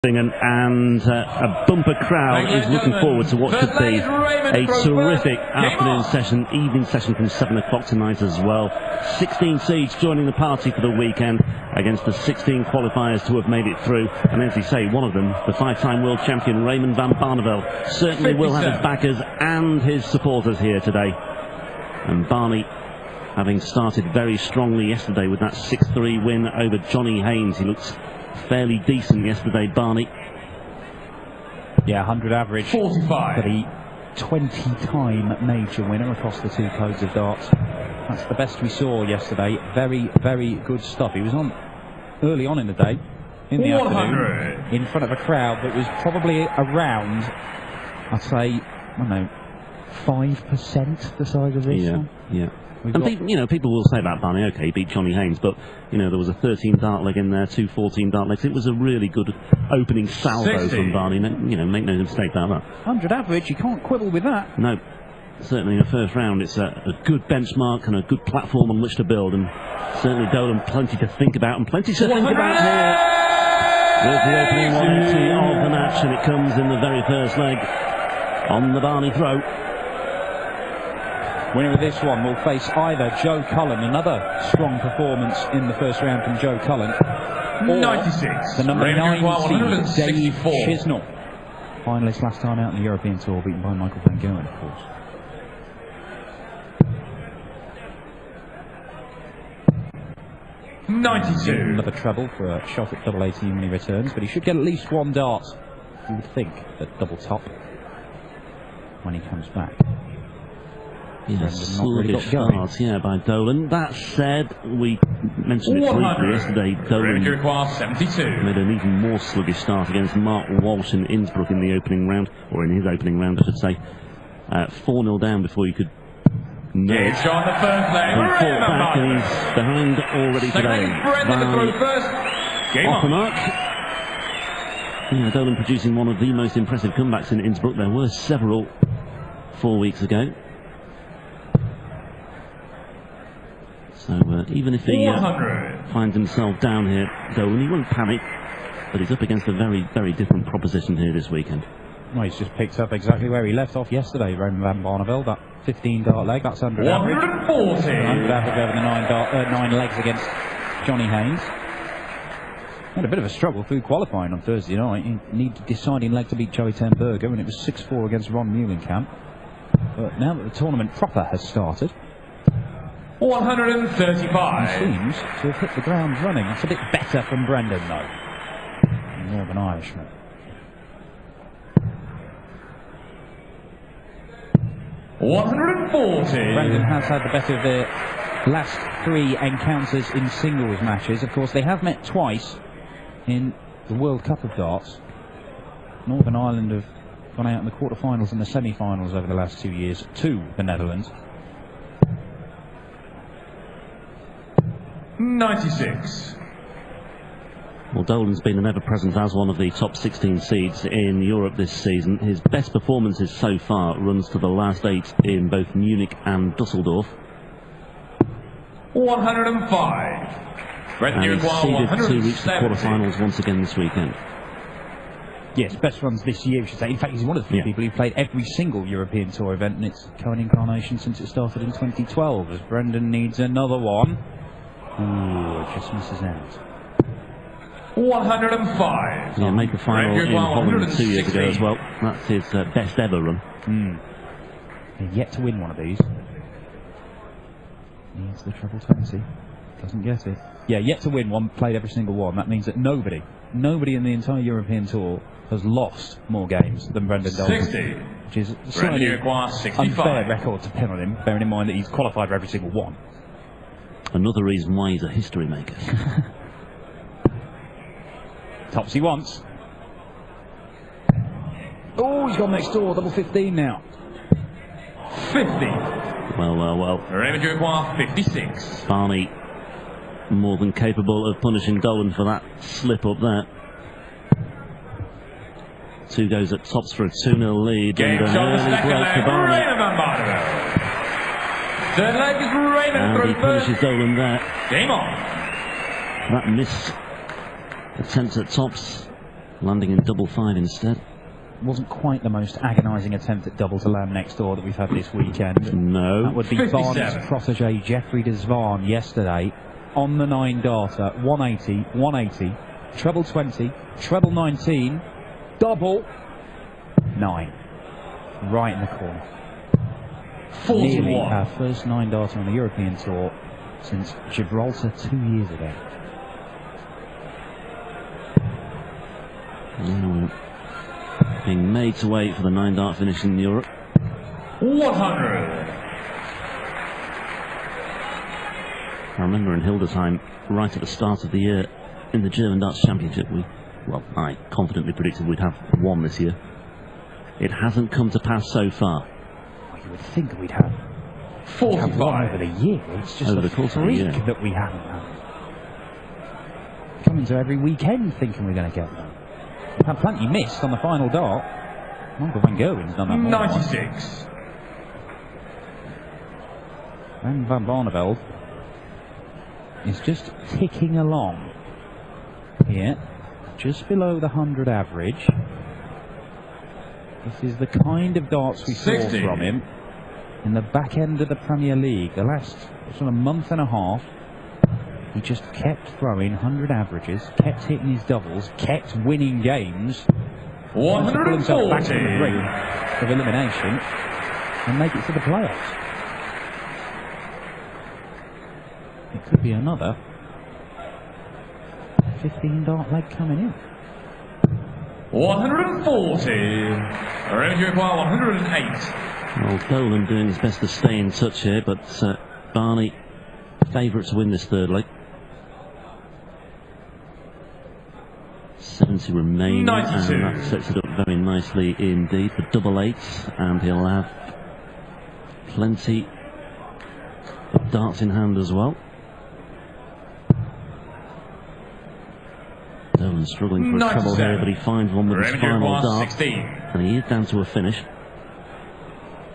And a bumper crowd is looking forward to what should be a terrific afternoon session, evening session from 7 o'clock tonight as well. 16 seeds joining the party for the weekend against the 16 qualifiers to have made it through. And as you say, one of them, the 5-time world champion Raymond van Barneveld, certainly will have his backers and his supporters here today. And Barney, having started very strongly yesterday with that 6-3 win over Johnny Haynes, he looks fairly decent yesterday, Barney. Yeah, 100 average. 45. For the 20-time major winner across the two codes of darts. That's the best we saw yesterday. Very, very good stuff. He was on early on in the day, in the afternoon, in front of a crowd that was probably around, I'd say, I don't know, 5% the size of this one. Yeah. And people will say about Barney, okay, he beat Johnny Haynes, but there was a 13 dart leg in there, 2 14 dart legs. It was a really good opening salvo from Barney. Make no mistake about that. 100 average, you can't quibble with that. No, certainly in the first round, it's a good benchmark and a good platform on which to build, and certainly Dolan plenty to think about and plenty to think about here. With the opening 180 of the match, and it comes in the very first leg on the Barney throw. Winner of this one will face either Joe Cullen, another strong performance in the first round from Joe Cullen, or 96. the number 9 seed, Dave Chisnell. Finalist last time out in the European Tour, beaten by Michael van Gerwen, of course. Another treble for a shot at double 18 when he returns, but he should get at least one dart, you would think, at double top when he comes back. Sluggish start, by Dolan. That said, we mentioned it briefly yesterday, Dolan made an even more sluggish start against Mark Walsh in Innsbruck in the opening round, or in his opening round, I should say. 4-0 down before you could know it. He fought back, and he's behind already today. Off the mark. Dolan producing one of the most impressive comebacks in Innsbruck. There were several 4 weeks ago. So even if he finds himself down here, Dolan, he won't panic, but he's up against a very, very different proposition here this weekend. Well, he's just picked up exactly where he left off yesterday, Raymond van Barneveld. That 15 dart leg, that's 100 average. 140. 100 average over the 9 legs against Johnny Haynes. Had a bit of a struggle through qualifying on Thursday night. He needed a deciding leg to beat Joey Ten Berger, and it was 6-4 against Ron Muhlenkamp. But now that the tournament proper has started, 135. He seems to have hit the ground running. It's a bit better from Brendan, though. Northern Irishman. Brendan has had the better of the last 3 encounters in singles matches. Of course, they have met twice in the World Cup of Darts. Northern Ireland have gone out in the quarterfinals and the semi-finals over the last 2 years to the Netherlands. 96. Well, Dolan's been an ever-present as one of the top 16 seeds in Europe this season. His best performances so far runs to the last 8 in both Munich and Dusseldorf. 105. And he's seeded 2 weeks to quarterfinals once again this weekend. Yes, best runs this year, I should say. In fact, he's one of the few people who played every single European Tour event, and it's co-incarnation since it started in 2012, as Brendan needs another one. Ooh, it just misses out. 105. Yeah, make a final in Holland 2 years ago as well. That's his best ever run. He's yet to win one of these. Needs the treble 20. Doesn't get it. Yeah, yet to win one, played every single one. That means that nobody in the entire European Tour has lost more games than Brendan Dolan. 60. Which is a slightly unfair record to pin on him, bearing in mind that he's qualified for every single one. Another reason why he's a history maker. Topsy once. Oh, he's gone next door. Double 15 now. 50. Well. Raymond Dubois, 56. Barney more than capable of punishing Dolan for that slip up there. 2 goes at tops for a 2-0 lead. Game and shot, the second leg, Raymond van Barneveld. Third leg is Raymond and he punishes Dolan there. Game on. That miss attempt at tops landing in double 5 instead. Wasn't quite the most agonising attempt at double to land next door that we've had this weekend. No. That would be 57. Barney's protege Jeffrey Desvan yesterday on the 9-darter. 180, 180, treble 20, treble 19, double 9. Right in the corner. 41. Nearly our first 9-darter on the European Tour since Gibraltar 2 years ago. Being made to wait for the 9-dart finish in Europe. 100. I remember in Hildesheim, right at the start of the year, in the German Darts Championship, I confidently predicted we'd have one this year. It hasn't come to pass so far. Well, you would think we'd have 45. one over the year. It's just Over a the course of the freak year. that we haven't had. Coming to every weekend thinking we're going to get them. We've had plenty missed on the final dart. Michael van Gerwen's done that more than once. 96. And Van Barneveld is just ticking along here, just below the 100 average. This is the kind of darts we saw 60. from him in the back end of the Premier League. The last sort of month and a half, he just kept throwing 100 averages, kept hitting his doubles, kept winning games. Pull himself back to the 140. ring of elimination and make it to the playoffs. It could be another 15-dart leg coming in. 140. Range require 108. Well, Dolan doing his best to stay in touch here, but Barney favourite to win this third leg. 70 remaining, 92. and that sets it up very nicely indeed for double eights, and he'll have plenty of darts in hand as well. Dolan struggling for a treble 97. here, but he finds one with his Range final requires dart, 16. and he is down to a finish.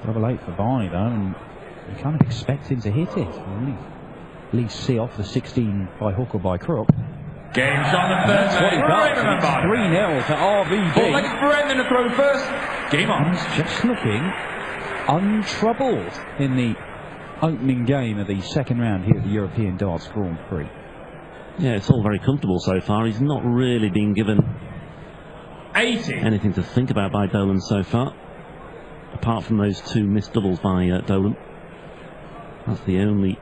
Double 8 for Barney though, and you kind of expect him to hit it. Really. At least see off the 16 by hook or by crook. Game shot the third That's what he leg. does. Raymond And it's Van Barneveld. 3-0 to RVD. Full leg Brendan to throw first. Game And on. he's just looking untroubled in the opening game of the second round here at the European Darts Grand Prix. Yeah, it's all very comfortable so far. He's not really been given 80. anything to think about by Dolan so far, apart from those two missed doubles by Dolan. That's the only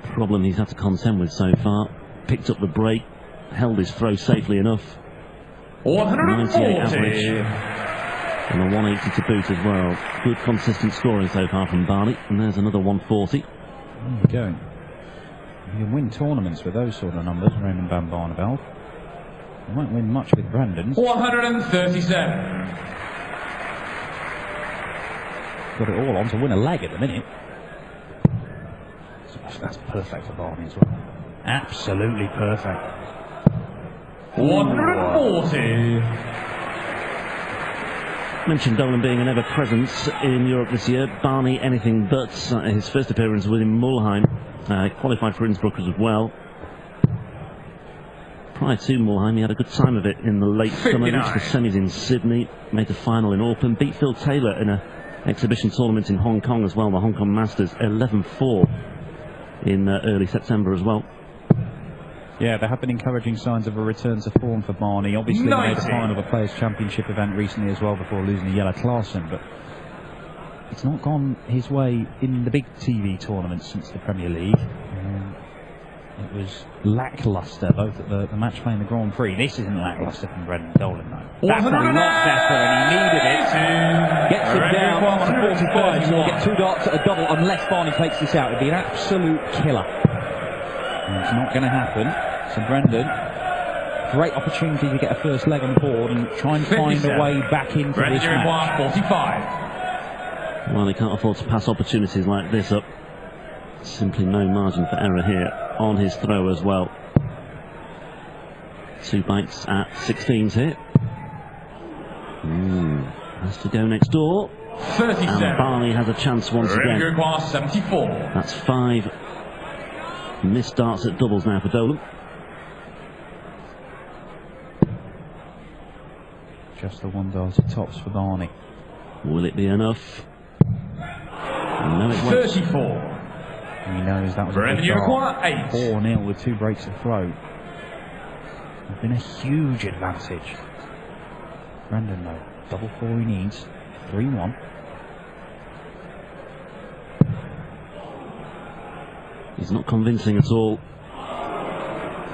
problem he's had to contend with so far. Picked up the break, held his throw safely enough. 98 average 140. and a 180 to boot as well. Good consistent scoring so far from Barney, and there's another 140. There you go. You can win tournaments with those sort of numbers, Raymond Van Barneveld. You won't win much with Brandon's. 137. Got it all on to win a leg at the minute. So that's perfect for Barney as well. Absolutely perfect. 140. Mentioned Dolan being an ever-presence in Europe this year. Barney anything but. His first appearance was in Mulheim. Qualified for Innsbruck as well. Prior to Mulheim, he had a good time of it in the late summer. Reached the semis in Sydney, made the final in Auckland, beat Phil Taylor in an exhibition tournament in Hong Kong as well, the Hong Kong Masters, 11-4 in early September as well. Yeah, there have been encouraging signs of a return to form for Barney. Obviously, he made the final of a Players' Championship event recently as well before losing to Jelle Klaassen, but it's not gone his way in the big TV tournaments since the Premier League. It was lacklustre, both at the match play and the Grand Prix. This isn't lacklustre from Brendan Dolan, though. That's a lot better, and he needed it. Gets it down to 45, so we'll get 2 darts at a double unless Barney takes this out. It'd be an absolute killer. And it's not going to happen. So Brendan, great opportunity to get a first leg on the board and try and find a way back into this match. 45. Well, they can't afford to pass opportunities like this up. Simply no margin for error here on his throw as well. 2 bites at 16s here. Has to go next door. 37. And Barney has a chance once again. 74. That's 5 missed darts at doubles now for Dolan. Manchester Wanderers tops for Barney. Will it be enough? No, it won't. 34. He knows that was a good start. 4-0 with 2 breaks of throw. It's been a huge advantage. Brendan though, double 4 he needs. 3-1. He's not convincing at all.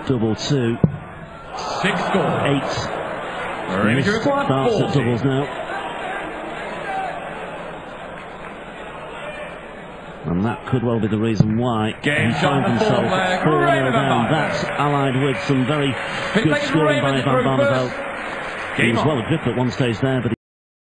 Double 2. 6 scores. 8. Starts at doubles now. And that could well be the reason why he finds himself 4-0 down. That's allied with some very good scoring by Van Barneveld. He was well adrift at one stage there, but